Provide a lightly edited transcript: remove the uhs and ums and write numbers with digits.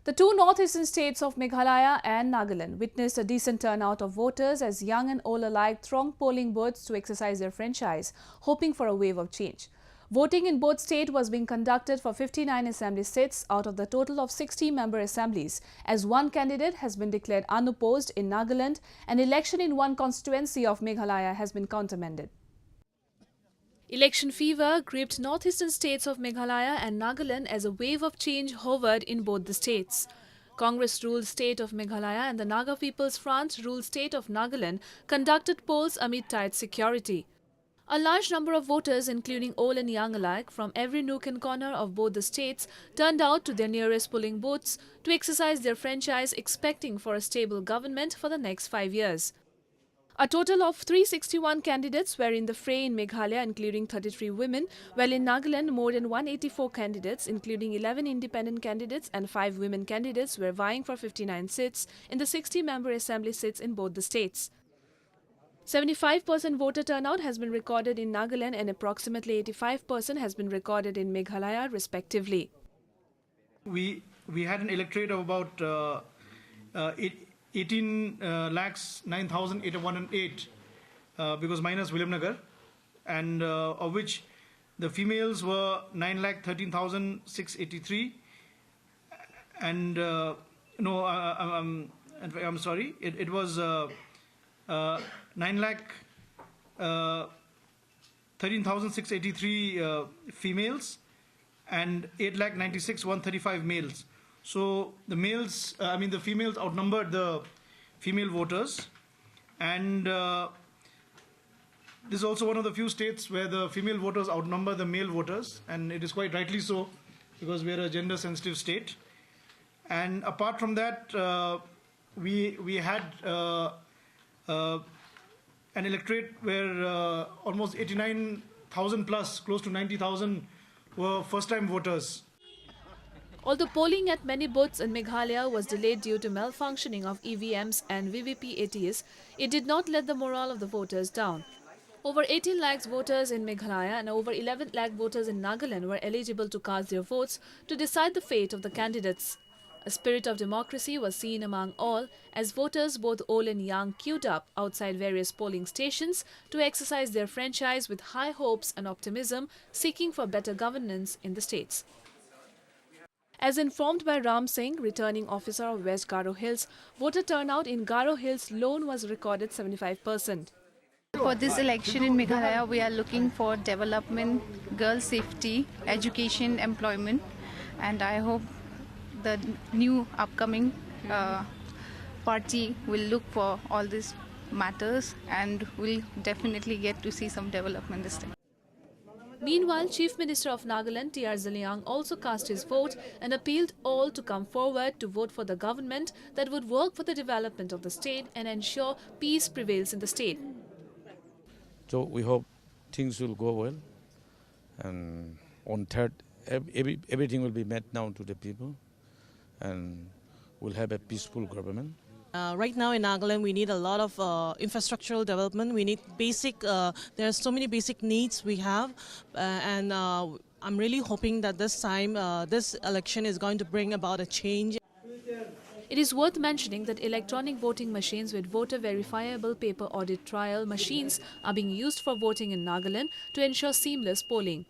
The two northeastern states of Meghalaya and Nagaland witnessed a decent turnout of voters as young and old alike thronged polling booths to exercise their franchise, hoping for a wave of change. Voting in both states was being conducted for 59 assembly seats out of the total of 60 member assemblies, as one candidate has been declared unopposed in Nagaland. An election in one constituency of Meghalaya has been countermanded. Election fever gripped northeastern states of Meghalaya and Nagaland as a wave of change hovered in both the states. Congress-ruled state of Meghalaya and the Naga People's Front-ruled state of Nagaland conducted polls amid tight security. A large number of voters, including old and young alike, from every nook and corner of both the states turned out to their nearest polling booths to exercise their franchise, expecting for a stable government for the next 5 years. A total of 361 candidates were in the fray in Meghalaya, including 33 women, while in Nagaland more than 184 candidates, including 11 independent candidates and 5 women candidates, were vying for 59 seats in the 60-member assembly seats in both the states. 75% voter turnout has been recorded in Nagaland and approximately 85% has been recorded in Meghalaya, respectively. We had an electorate of about 18,09,808 because minus Williamnagar, and of which the females were 9,13,683, and I'm sorry, it was 9,13,683 females and 8,96,135 males. So the males, the females outnumbered the female voters, and this is also one of the few states where the female voters outnumber the male voters, and it is quite rightly so, because we are a gender-sensitive state. And apart from that, we had an electorate where almost 89,000 plus, close to 90,000 were first-time voters. Although polling at many booths in Meghalaya was delayed due to malfunctioning of EVMs and VVPATs, it did not let the morale of the voters down. Over 18 lakhs voters in Meghalaya and over 11 lakh voters in Nagaland were eligible to cast their votes to decide the fate of the candidates. A spirit of democracy was seen among all as voters, both old and young, queued up outside various polling stations to exercise their franchise with high hopes and optimism, seeking for better governance in the states. As informed by Ram Singh, returning officer of West Garo Hills, voter turnout in Garo Hills alone was recorded 75%. For this election in Meghalaya, we are looking for development, girl safety, education, employment, and I hope the new upcoming party will look for all these matters and will definitely get to see some development this time. Meanwhile, Chief Minister of Nagaland, T.R. Shillong, also cast his vote and appealed all to come forward to vote for the government that would work for the development of the state and ensure peace prevails in the state. So we hope things will go well, and on third, everything will be met now to the people, and we'll have a peaceful government. Right now in Nagaland, we need a lot of infrastructural development. We need basic, there are so many basic needs we have, and I'm really hoping that this time, this election is going to bring about a change. It is worth mentioning that electronic voting machines with voter verifiable paper audit trial machines are being used for voting in Nagaland to ensure seamless polling.